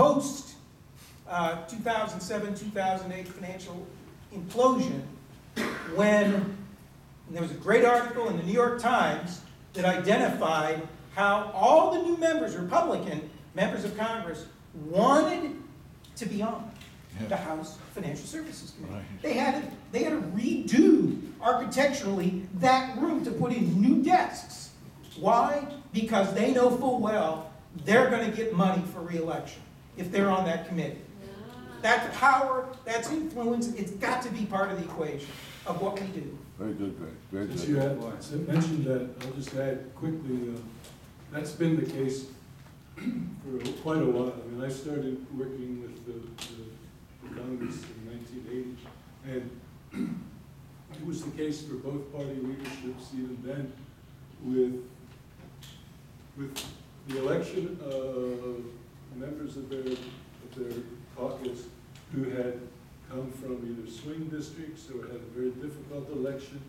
post 2007, 2008 financial implosion, when there was a great article in the New York Times that identified how all the new members, Republican members of Congress, wanted to be on the House Financial Services Committee. Right. They had to redo architecturally that room to put in new desks. Why? Because they know full well they're going to get money for re-election if they're on that committee. That's power, that's influence, it's got to be part of the equation of what we do. Very good, Greg. Very Since good. you mentioned that, I'll just add quickly, that's been the case for quite a while. I mean, I started working with the Congress in 1980, and it was the case for both party leaderships even then, with the election of members of their caucus who had come from either swing districts or had a very difficult election.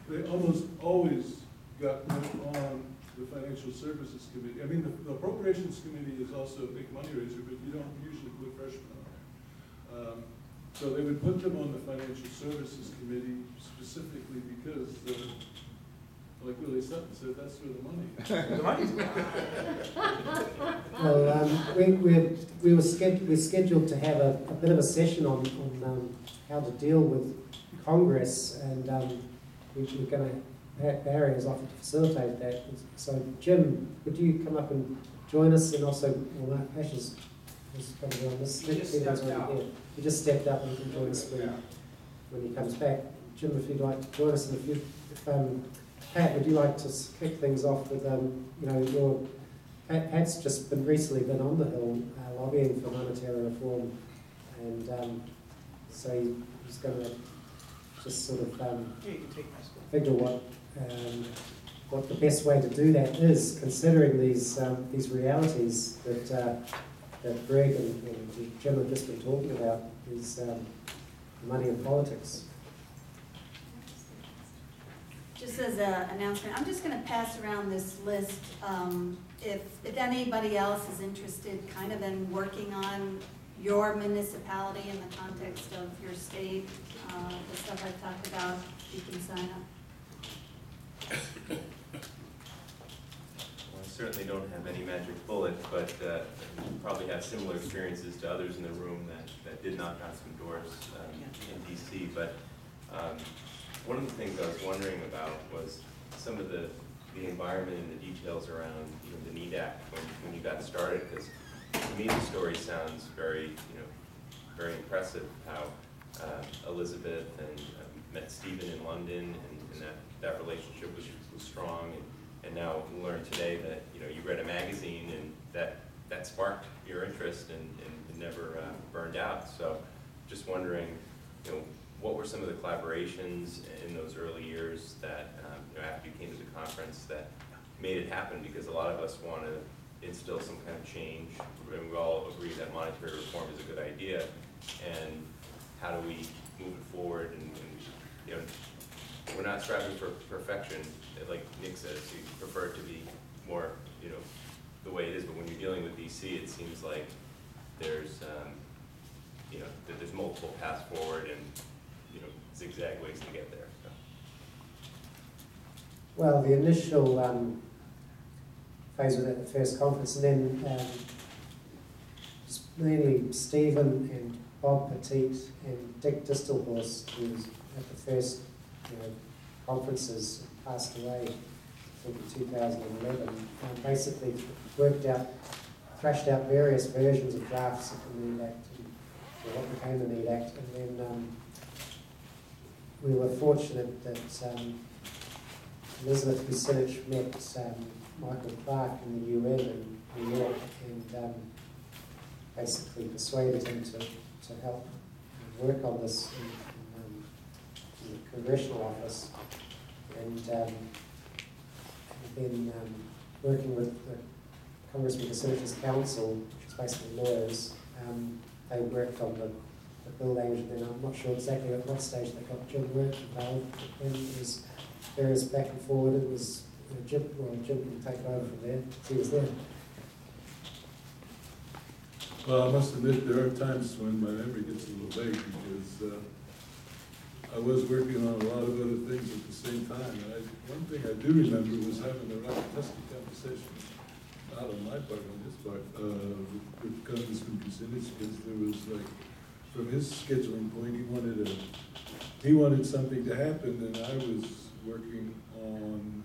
They almost always got put on the Financial Services Committee. I mean, the Appropriations Committee is also a big money raiser, but you don't usually put freshmen on there. So they would put them on the Financial Services Committee specifically because, like Willie Sutton said, that's where the money is. The money's Well, we're scheduled to have a bit of a session on how to deal with Congress, and we're going to, Barry has offered to facilitate that. So Jim, would you come up and join us? And also, well, Ash is probably on this. He just stepped out. He just stepped up and can join us when he comes back. Jim, if you'd like to join us, and if Pat, would you like to kick things off with, Pat's just recently been on the Hill lobbying for monetary reform, and so he's going to just sort of you can take my spot. figure what the best way to do that is, considering these realities that Greg and Jim have just been talking about, is money in politics. Just as an announcement, I'm just going to pass around this list. If anybody else is interested kind of in working on your municipality in the context of your state, the stuff I've talked about, you can sign up. Well, I certainly don't have any magic bullet, but probably have similar experiences to others in the room that did knock on some doors in DC. But one of the things I was wondering about was some of the environment and the details around the NEED Act when you got started, because to me the story sounds very very impressive. How Elizabeth and met Stephen in London, and that relationship was strong, and now we learned today that you read a magazine and that sparked your interest and never burned out. So just wondering, what were some of the collaborations in those early years that, after you came to the conference, that made it happen? Because a lot of us want to instill some kind of change, and we all agree that monetary reform is a good idea. And how do we move it forward? And we're not striving for perfection, like Nick says. You prefer it to be more, the way it is. But when you're dealing with DC, it seems like there's, that there's multiple paths forward and zigzag ways to get there. So. Well, the initial phase was at the first conference, and then just mainly Stephen and Bob Petit and Dick Distelhorst, who was at the first conferences, passed away in 2011, basically thrashed out various versions of drafts of the NEED Act, and what became the NEED Act, and then we were fortunate that Elizabeth Kucinich met Michael Clark in the UN in New York, and basically persuaded him to help work on this in the Congressional Office, and then working with Congressman Kucinich's council, which is basically lawyers. They worked on the bill language, and then I'm not sure exactly at what stage they got Jim work involved, and it was various back and forward. It was Jim can take over from there. He was there. Well, I must admit, there are times when my memory gets a little vague because I was working on a lot of other things at the same time. And one thing I do remember was having a rather testy conversation, not on my part, on his part, with Congressman Kucinich, because there was like, from his scheduling point, he wanted something to happen, and I was working on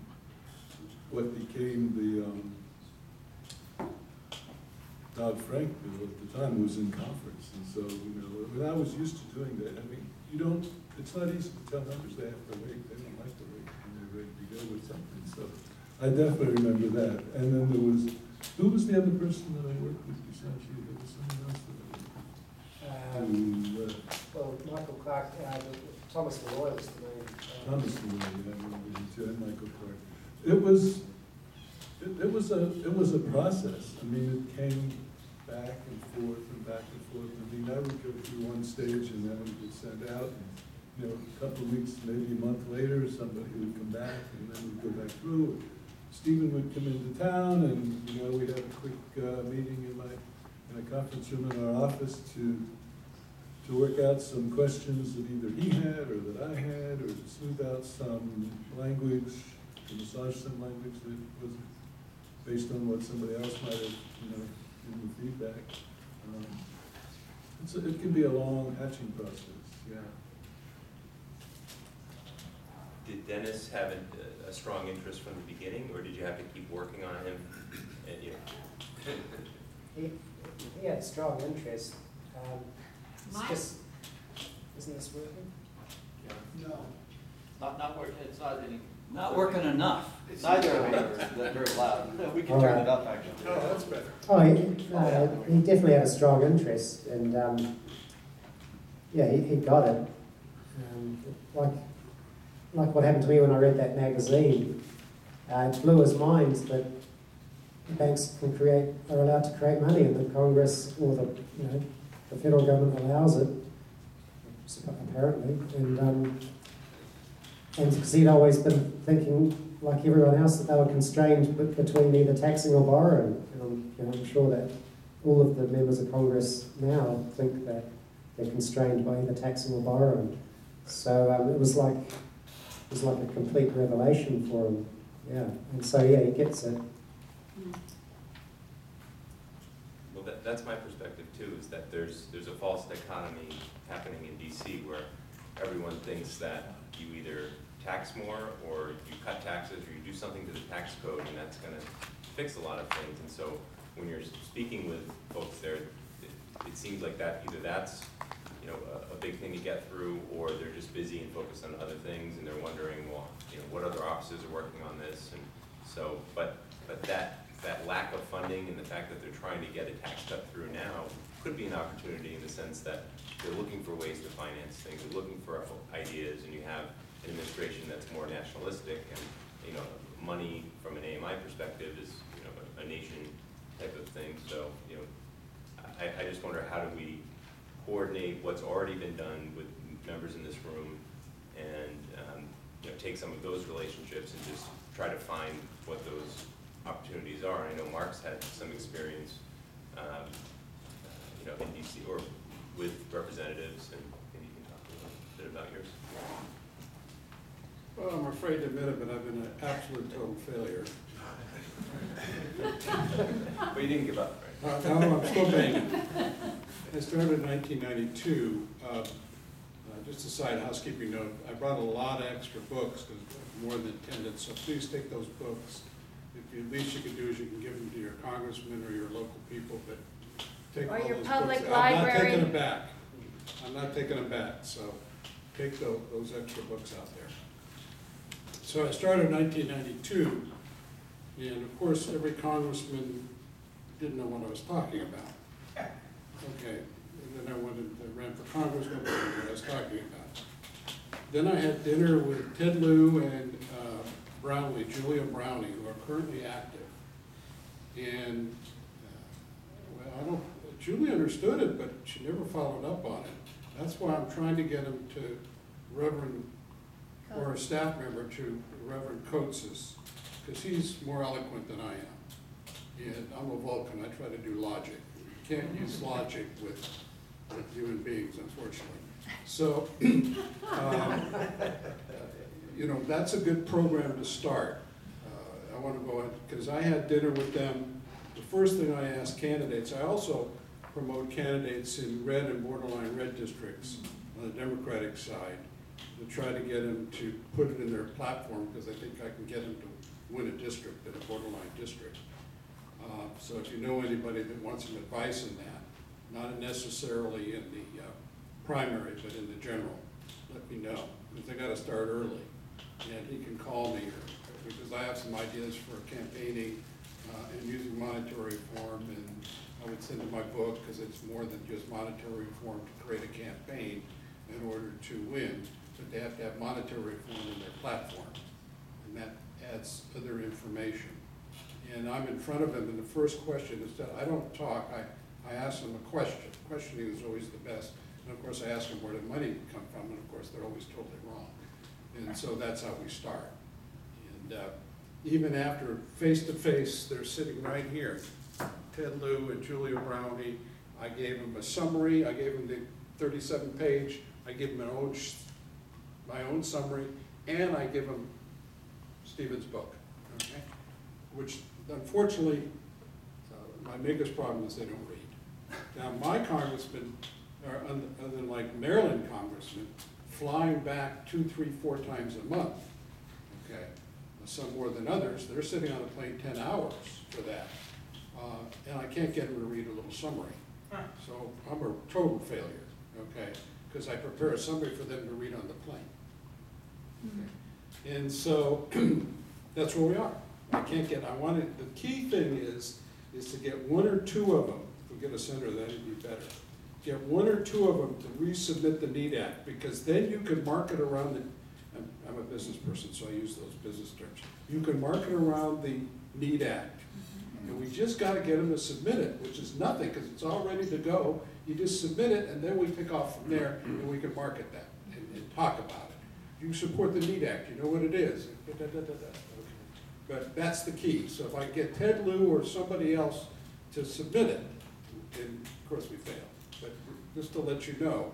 what became the Dodd-Frank bill at the time. Was in conference, and so, when I was used to doing that, I mean, it's not easy to tell members they have to wait, they don't like to wait, and they're ready to go with something, so I definitely remember that. And then who was the other person that I worked with besides you? There was someone else that Well, Michael Clark, Thomas Malloy was the name. Thomas Malloy, I remember him too, and Michael Clark. It was a process. I mean, it came back and forth and back and forth. I mean, I would go through one stage and then it would get sent out. And, a couple of weeks, maybe a month later, somebody would come back and then we'd go back through. Stephen would come into town and, we'd have a quick meeting in a conference room in our office to work out some questions that either he had or that I had, or to smooth out some language, to massage some language that was based on what somebody else might have, given the feedback. It can be a long hatching process, yeah. Did Dennis have a strong interest from the beginning, or did you have to keep working on him? He had strong interest. Mike? Isn't this working? No. Not working, it's not any. Not working enough. Neither of them are very loud. We can turn it up, actually. Oh, that's better. Oh, he definitely had a strong interest, and he got it. Like what happened to me when I read that magazine, it blew his mind that banks are allowed to create money, and the Congress or the federal government allows it, apparently, and because he'd always been thinking, like everyone else, that they were constrained between either taxing or borrowing. And I'm sure that all of the members of Congress now think that they're constrained by either taxing or borrowing. So it was like a complete revelation for him. Yeah, and so he gets it. Well, that's my perspective too, is that there's a false dichotomy happening in DC where everyone thinks that you either tax more or you cut taxes or you do something to the tax code and that's going to fix a lot of things. And so when you're speaking with folks there, it seems like that either that's a big thing to get through, or they're just busy and focused on other things and they're wondering, well, what other offices are working on this. And so, but that lack of funding and the fact that they're trying to get a tax cut through now could be an opportunity in the sense that they're looking for ways to finance things, they're looking for ideas, and you have an administration that's more nationalistic, and money from an AMI perspective is a nation type of thing. So I just wonder, how do we coordinate what's already been done with members in this room and take some of those relationships and just try to find what those opportunities are. I know Mark's had some experience in DC or with representatives, and maybe you can talk a little bit about yours. Well, I'm afraid to admit it, but I've been an absolute total failure. But you didn't give up, right? No, I'm still banging. I started in 1992. Just a side housekeeping note, I brought a lot of extra books, because more than intended, so please take those books. The least you can do is you can give them to your congressman or your local people, but take Or all your those public books. library. I'm not taking them back. I'm not taking them back, so take those extra books out there. So I started in 1992, and of course, every congressman didn't know what I was talking about. Okay, and then I ran for Congress, nobody knew what I was talking about. Then I had dinner with Ted Lieu and Brownlee, Julia Browning, who are currently active. And, Julia understood it, but she never followed up on it. That's why I'm trying to get him to Reverend, or a staff member to Reverend Coates', because he's more eloquent than I am. And I'm a Vulcan, I try to do logic. can't use logic with human beings, unfortunately. So, you know, that's a good program to start. I want to go ahead, because I had dinner with them. The first thing I asked candidates, I also promote candidates in red and borderline red districts on the Democratic side to try to get them to put it in their platform, because I think I can get them to win a district in a borderline district. So if you know anybody that wants some advice in that, not necessarily in the primary, but in the general, let me know, because they got to start early. And he can call me, because I have some ideas for campaigning and using monetary reform, and I would send them my book, because it's more than just monetary reform to create a campaign in order to win, but they have to have monetary reform in their platform, and that adds other information. And I'm in front of them, and the first question is that I don't talk, I ask them a question. Questioning is always the best. And of course, I ask them where the money come from, and of course, they're always totally wrong. And so that's how we start. And even after face-to-face, they're sitting right here. Ted Lieu and Julia Brownie, I gave them a summary, I gave them the 37-page, I gave them my own summary, and I give them Stephen's book, okay? Which, unfortunately, my biggest problem is they don't read. Now, my congressmen are, other like Maryland congressmen, flying back 2, 3, 4 times a month, okay? Some more than others. They're sitting on a plane 10 hours for that. And I can't get them to read a little summary. So I'm a total failure, okay? Because I prepare a summary for them to read on the plane. Okay? And so that's where we are. I wanted, the key thing is to get 1 or 2 of them, if we get a senator, that'd be better. Get 1 or 2 of them to resubmit the NEAT Act, because then you can market around it. I'm a business person, so I use those business terms. You can market around the NEAT Act. And we just got to get them to submit it, which is nothing, because it's all ready to go. You just submit it, and then we pick off from there, and we can market that and talk about it. You support the NEAT Act, you know what it is. Okay. But that's the key. So if I get Ted Lieu or somebody else to submit it, then of course we fail. But just to let you know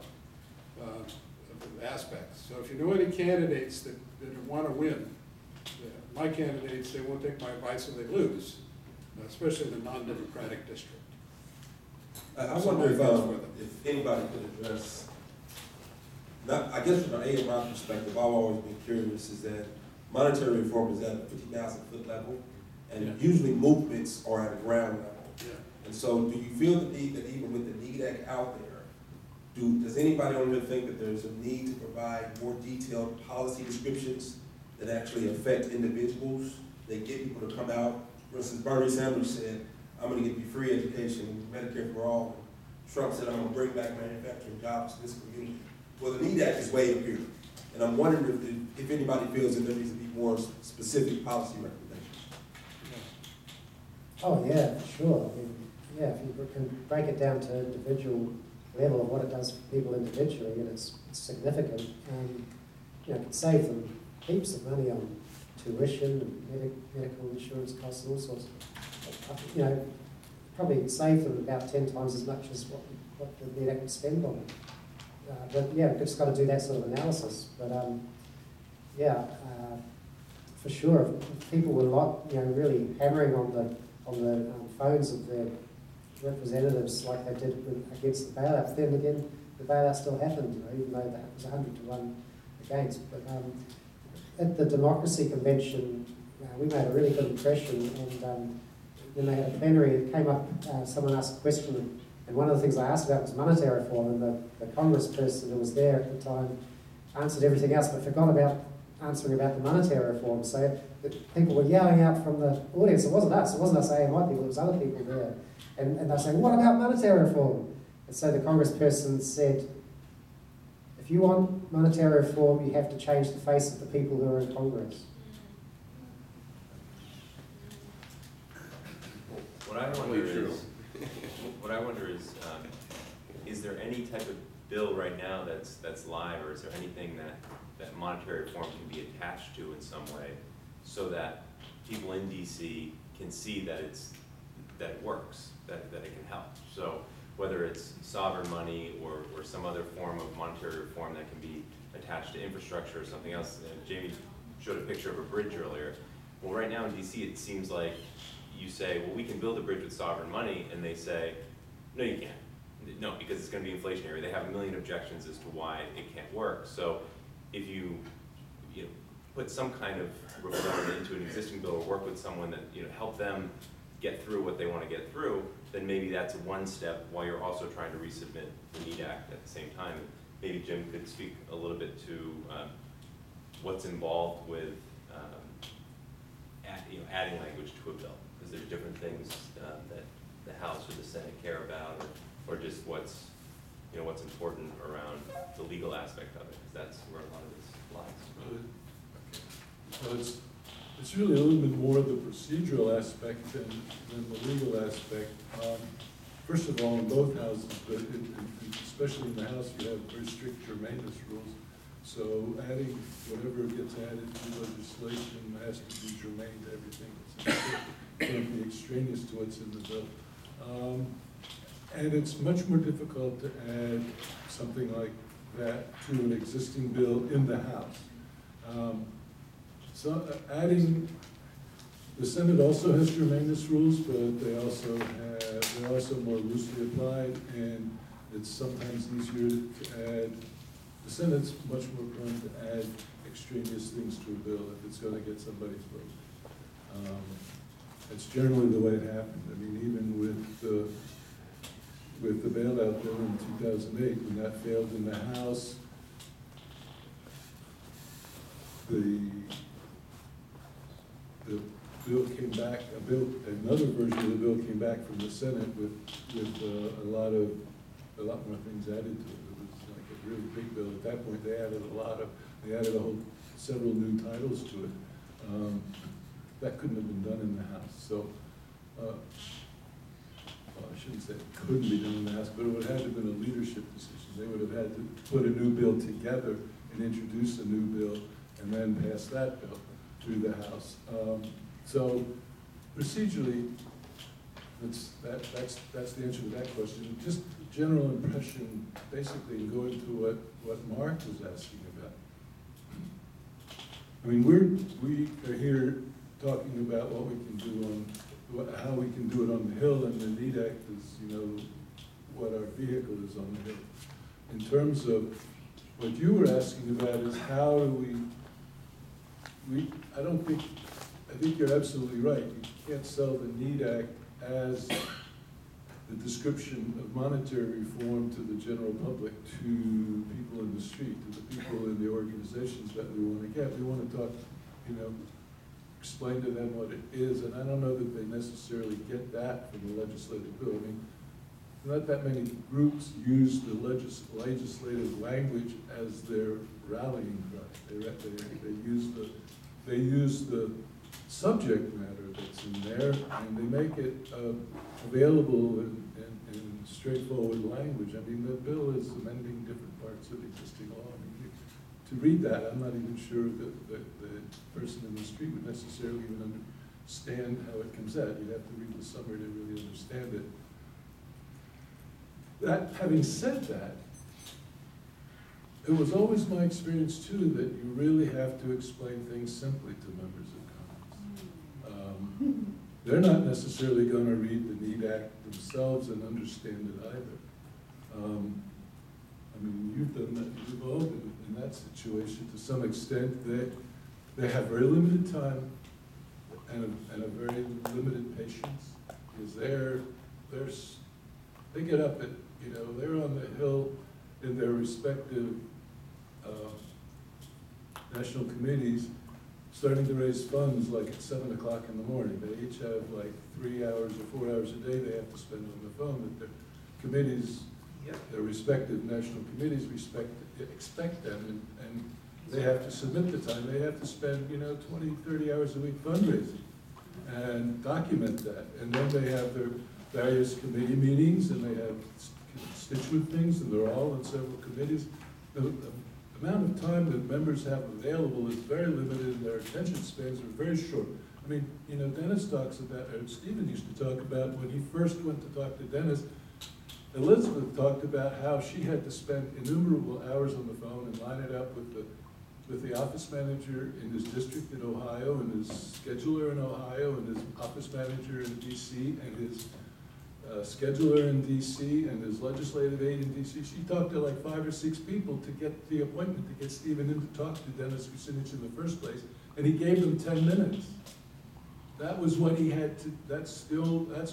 the aspects. So if you know any candidates that want to win, my candidates, they won't take my advice and they lose, especially in a non-democratic district. I wonder if anybody could address, I guess from an AMI perspective, I've always been curious, is that monetary reform is at a 50,000-foot level, and usually movements are at a ground level. Yeah. And so do you feel the need that even with the NEAT Act out there, does anybody on here think that there's a need to provide more detailed policy descriptions that actually affect individuals, that get people to come out? For instance, Bernie Sanders said, I'm going to give you free education, Medicare for all. Trump said, I'm going to bring back manufacturing jobs to this community. Well, the NEAT Act is way up here. And I'm wondering if anybody feels that there needs to be more specific policy recommendations. Oh, yeah, for sure. I mean, yeah, if you can break it down to individual level of what it does for people individually, and it's significant. You know, it can save them heaps of money on tuition and medical insurance costs and all sorts of, you know, probably save them about 10 times as much as what the NEAT Act would spend on it. But yeah, we've just got to do that sort of analysis. But for sure, if people were really hammering on the phones of their representatives like they did against the bailout, then again, the bailout still happened, even though that was 100 to 1 against. But at the Democracy Convention, we made a really good impression, and when they had a plenary, it came up, someone asked a question, and one of the things I asked about was monetary reform, and the congressperson who was there at the time answered everything else, but forgot about answering about the monetary reform. So people were yelling out from the audience. It wasn't us AMI people, it was other people there. And they were saying, what about monetary reform? And so the congressperson said, if you want monetary reform, you have to change the face of the people who are in Congress. What I wonder is there any type of bill right now that's live, or is there anything that monetary reform can be attached to in some way, so that people in DC can see that that it works, that it can help. So whether it's sovereign money or some other form of monetary reform that can be attached to infrastructure or something else. Jamie showed a picture of a bridge earlier. Well, right now in DC, it seems like you say, well, we can build a bridge with sovereign money, and they say, no, you can't. No, because it's going to be inflationary. They have a million objections as to why it can't work. So if you put some kind of reform into an existing bill or work with someone that, help them get through what they want to get through, then maybe that's one step while you're also trying to resubmit the NEED Act at the same time. Maybe Jim could speak a little bit to what's involved with adding language to a bill, because there's different things that the House or the Senate care about, or just what's important around the legal aspect of it, because that's where a lot of this lies. Well, it's really a little bit more the procedural aspect than the legal aspect. First of all, in both houses, but especially in the House, you have very strict germaneness rules. So adding whatever gets added to legislation has to be germane to everything. It can't be extraneous to what's in the bill. And it's much more difficult to add something like that to an existing bill in the House. So adding, the Senate also has germaneness rules, but they're also more loosely applied, and it's sometimes easier to add. The Senate's much more prone to add extraneous things to a bill if it's going to get somebody's vote. It's generally the way it happened. I mean, even with the bailout bill in 2008, when that failed in the House, the bill came back. Another version of the bill came back from the Senate with a lot more things added to it. It was like a really big bill. At that point, they added several new titles to it. That couldn't have been done in the House. So, well, I shouldn't say it couldn't be done in the House, but it would have had to have been a leadership decision. They would have had to put a new bill together and introduce a new bill and then pass that bill through the House. So procedurally, that's the answer to that question. Just general impression, basically going to what Mark was asking about. I mean, we are here talking about what we can do how we can do it on the Hill, and the NEED Act is, what our vehicle is on the Hill. In terms of what you were asking about is how do I think you're absolutely right. You can't sell the NEED Act as the description of monetary reform to the general public, to people in the street, to the people in the organizations that we want to get. We want to talk, explain to them what it is, and I don't know that they necessarily get that from the legislative bill. I mean, not that many groups use the legislative language as their rallying cry. They use the subject matter that's in there, and they make it available in straightforward language. I mean, the bill is amending different parts of existing law. I mean, to read that, I'm not even sure that the person in the street would necessarily even understand how it comes out. You'd have to read the summary to really understand it. Having said that, it was always my experience too that you really have to explain things simply to members of Congress. They're not necessarily going to read the NEED Act themselves and understand it either. I mean, you've done that. You've all been in that situation to some extent. They have very limited time and a very limited patience, because they get up at, they're on the Hill in their respective national committees, starting to raise funds like at 7 o'clock in the morning. They each have like 3 hours or 4 hours a day they have to spend on the phone. That their committees, their respective national committees expect them, and they have to submit the time. They have to spend 20, 30 hours a week fundraising and document that. And then they have their various committee meetings, and they have constituent things, and they're all in several committees. The amount of time that members have available is very limited, and their attention spans are very short. I mean, you know, Dennis talks about, or Stephen used to talk about when he first went to talk to Dennis, Elizabeth talked about how she had to spend innumerable hours on the phone and line it up with the office manager in his district in Ohio, and his scheduler in Ohio, and his office manager in DC, and his scheduler in DC, and his legislative aide in DC. She talked to like 5 or 6 people to get the appointment, to get Stephen in to talk to Dennis Kucinich in the first place, and he gave them 10 minutes. That was what he had to, that's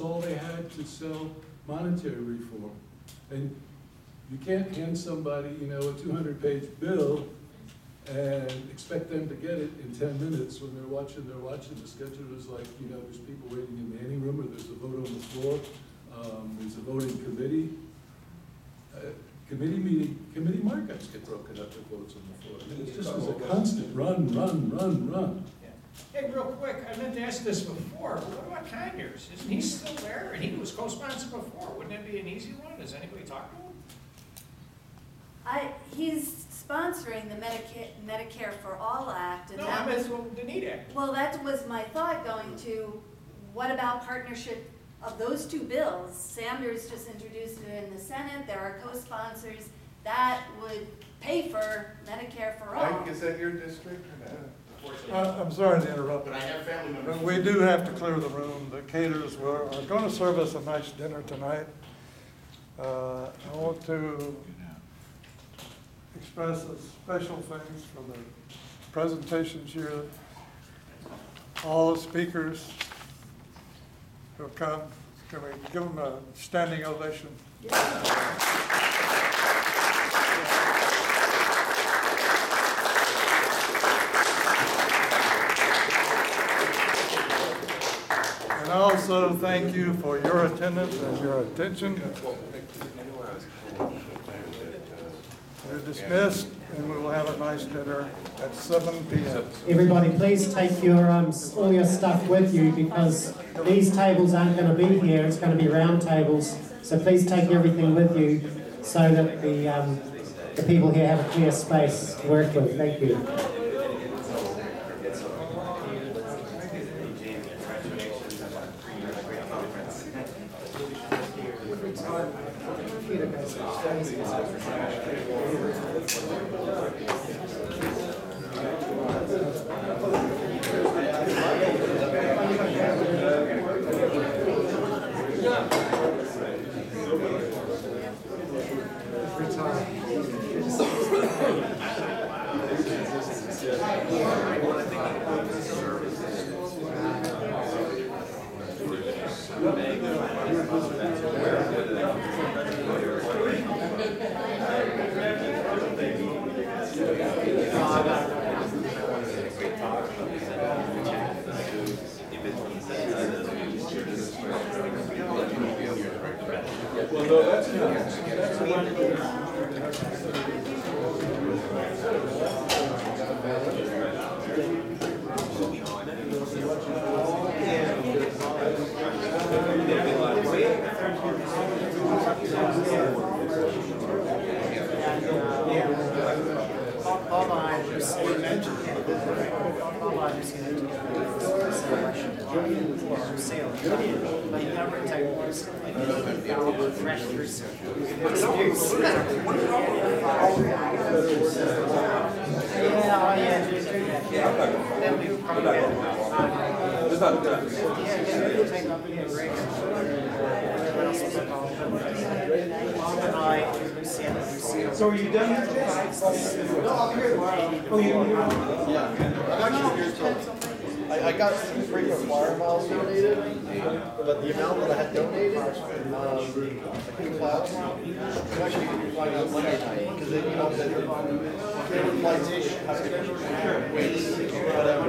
all they had to sell monetary reform. And you can't hand somebody, you know, a 200-page bill and expect them to get it in 10 minutes when they're watching. The schedule is like, you know, there's people waiting in the ante room, or there's a vote on the floor, there's a voting committee. Committee markups get broken up with votes on the floor. I mean, it's just a constant run. Hey, real quick, I meant to ask this before, but what about Conyers? Isn't he still there? And he was co-sponsored before. Wouldn't that be an easy one? Has anybody talked to him? He's sponsoring the Medicare for All Act, and No, that I meant was, the NEAT Act. well, that was my thought going to, what about partnership of those two bills? Sanders just introduced it in the Senate, there are co-sponsors, that would pay for Medicare for all. Mike, is that your district or not? I'm sorry to interrupt, But I have family members. but we do have to clear the room. The caterers are going to serve us a nice dinner tonight. I want to express a special thanks for the presentations here. All the speakers who have come, can we give them a standing ovation? And also thank you for your attendance and your attention. You're dismissed, and we will have a nice dinner at 7 p.m. Everybody, please take your all your stuff with you, because these tables aren't going to be here. It's going to be round tables. So please take everything with you so that the people here have a clear space to work with. Thank you. So are you done here, Jay? Oh, you're here? Yeah, I'm actually here till, I got some frequent flyer miles donated, but the amount that I had donated, I couldn't fly out tomorrow. I'm actually flying out Monday night, because they, you know, the flights have to wait, whatever.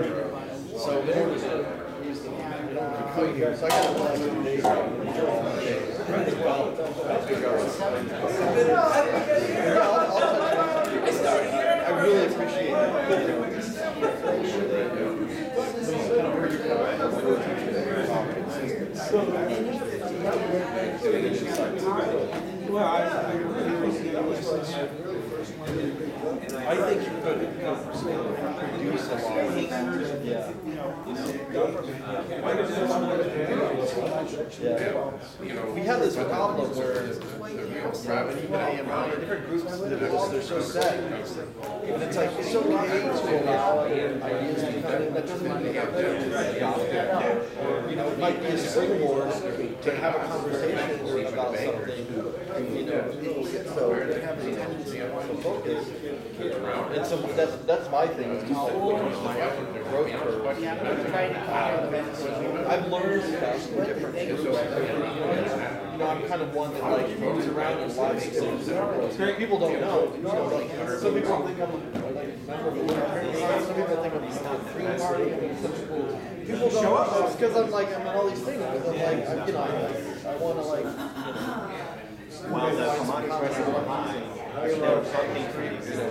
So, here, so I got to fly 2 days. I really appreciate it. Well, I really appreciate I think you could produce a lot. Yeah. We have this problem where different groups, they're so set. And it's like, it's okay to allow ideas to come in, that doesn't mean they have to adopt it. Or, you know, it might be a springboard to have a conversation about something, you know, so they have the tendency to want to focus. And so that's my thing, it's just like, growth curve. I've learned about different groups. You know, I'm kind of one that like moves around and watches things. People don't know. You know, like some people think I'm like a member of the Libertarian Party. Some people think I'm the Green Party. I mean, some people don't know because I'm like I'm in all these things. Because I'm like you know I want to like.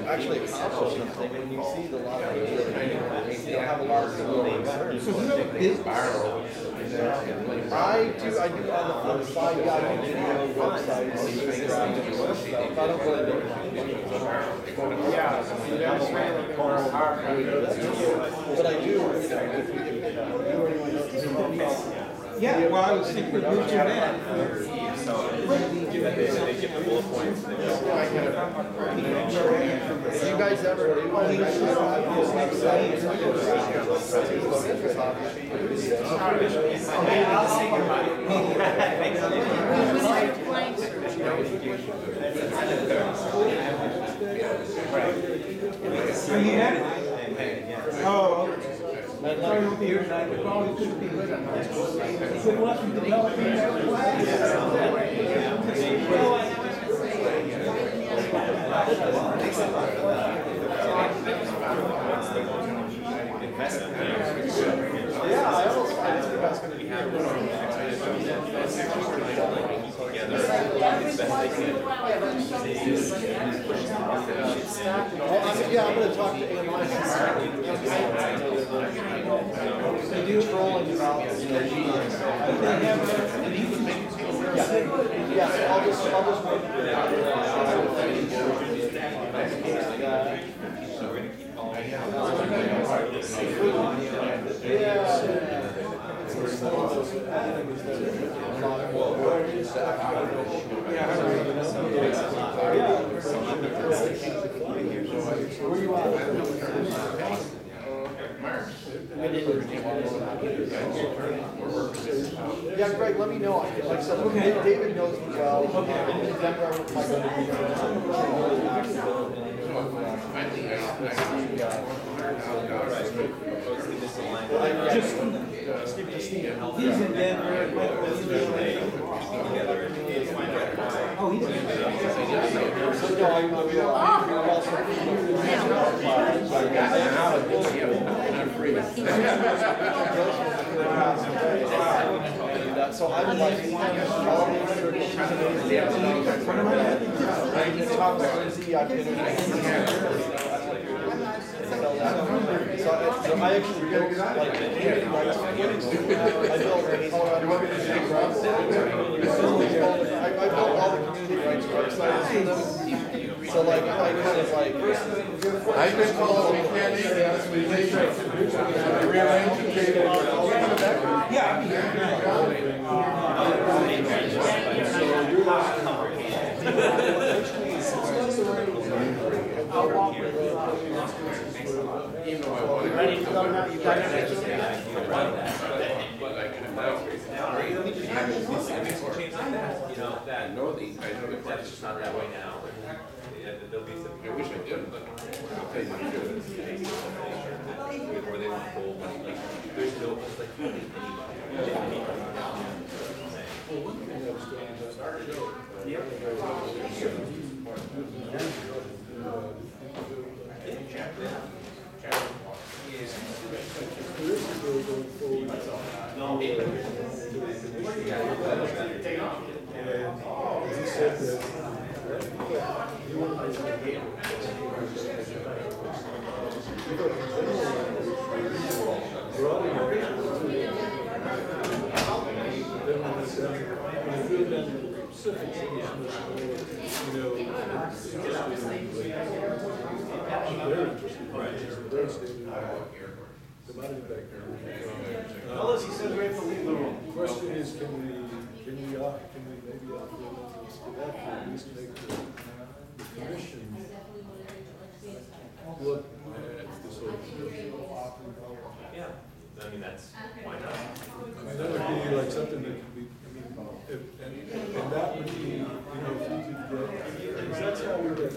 Actually accomplish something when you see the lot of people that have a lot of similar concerns. I do on the side, yeah, I do video websites, Instagram, stuff. I don't really do but I do, you know, if you or anyone knows. Yeah, well, I was thinking of Richard Mann. So they give the bullet points. Do you guys ever do Are you at it? Oh, sorry, we'll be here tonight, but always good to be with them. Good luck in developing that Yeah, I almost find it's going to be I'm going to talk to AMI. They do trolling about, you know, yeah, I'll just work with Yeah, Greg, let me know. Like I said, David knows me well. In Denver, I went to my he's in Denver. Oh, he's in so I'm like, all the so I actually built like community rights. I built all the community rights websites for them. So like I kind of like I've been told we can't eat this, we rearrange the table. Yeah, I'll be here. Ready to go now? You got it? It's not that way now. There'll be some. I wish I did, but I'll tell you what it is. Where they want to hold, like, there's no, it's like, He said that commodity back there. Fellas, he says we have to leave the room. The question is, can we maybe offer that at least make the commission look at this whole thing? Yeah, I mean, that's, why not? I mean, that would be like something that could be, I mean, and that would be, you know, if you could get, because that's how we get,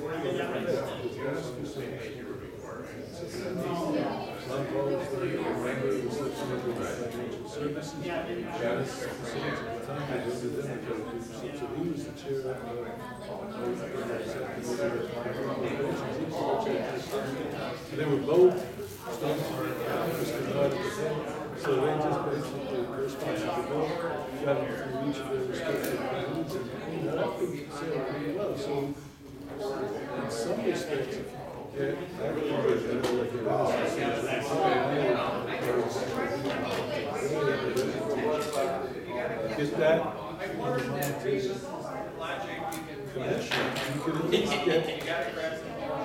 services, Janice, at the time, I was with them, so he was the chair of and they were both so they just basically corresponded to the bill, got them through each of their respective committees, and that could sail pretty well. So in some respects, get that on the monetary commission, you could at least get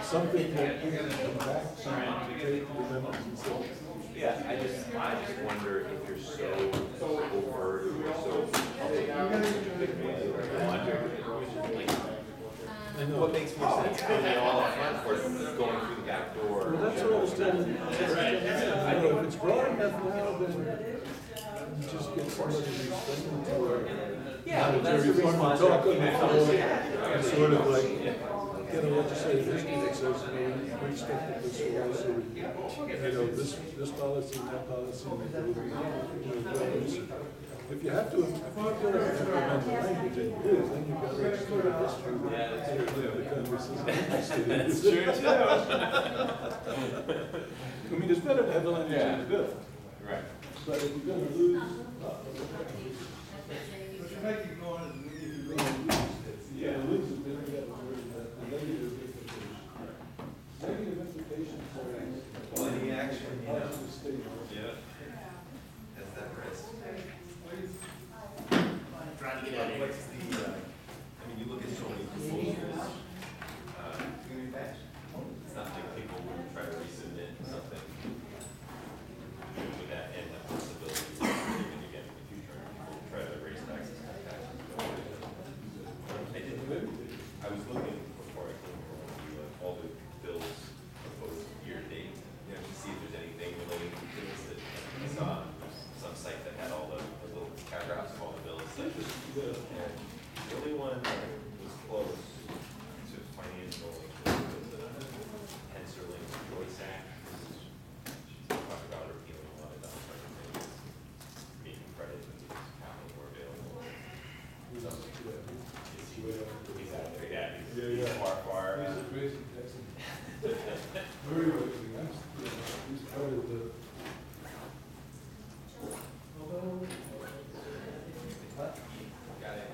something that you can come back to take the members and say, Yeah, I just wonder if you're so overt, or so public. What makes more sense, putting it all up front or going through the back door? well, that's what I was telling you. I know, if it's broad enough now, then you just get somebody who's friendly to her. Yeah, well, that's the Monetary fund response. talk on the phone, and sort of like, get a legislative history that says, you know, we expect that this will also, you know, this policy and that policy, if you have to, if you're going to implement the language in rules, then you've got legislative history. Yeah, that's true. The Congress is interested in. That's true too. I mean, it's better to have the language in the bill, Right. but if you're gonna lose. Yeah, lose it, then you got to worry about the negative implications. Negative implications are. Well, any action, you know. Positive statement. Yeah. Has that risk. Trying to get out of here. What's the, I mean, you look at so many proposals, it's not like people would try to resubmit something. With that and the possibility, even again in the future, people try to raise taxes, cut taxes. I was looking before I came over all the bills proposed year to date, you know, to see if there's anything relating to this that I saw on some site that had all the little paragraphs of all the bills. And the only one that was close to financial was the Pennsylvania Joyce Act. She's talking about repealing a lot of different things, making credit and capital more available. He's far. Very well, he's part of the. Although. Got it.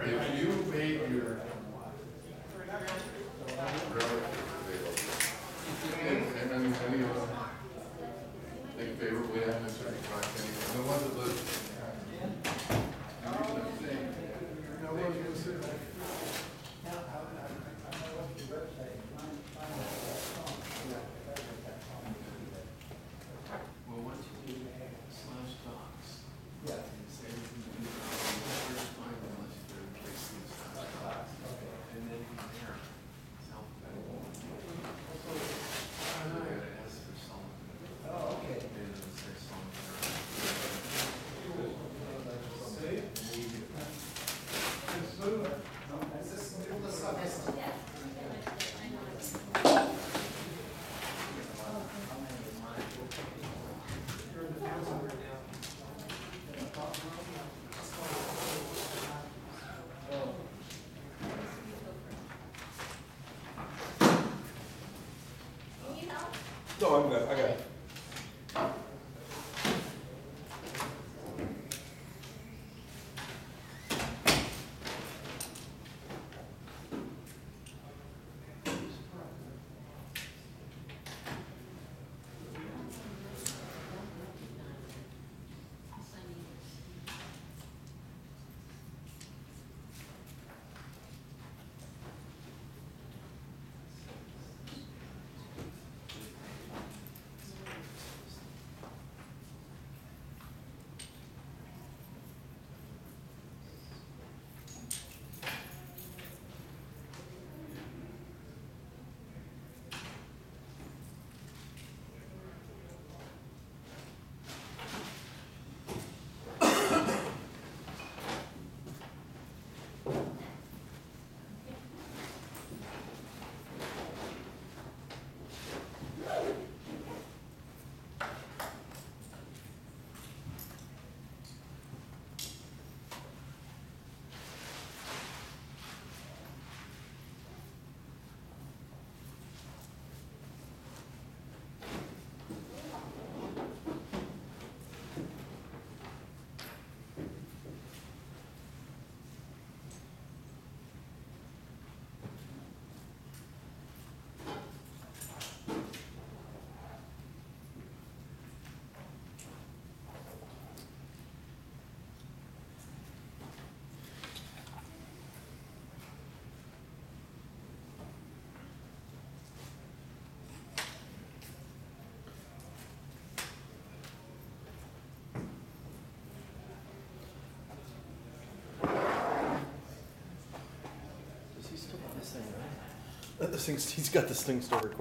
If you made your and then any of them think favorably on this or not, any, the ones that live. Well, once you do slash docs, yeah, and say everything you do, first find the list for replacing the slash docs, and then compare them. It's alphabetical. I gotta ask for Sullivan. Oh, okay. And it'll say No, I'm good, I got it. This thing's, he's got this thing still recording.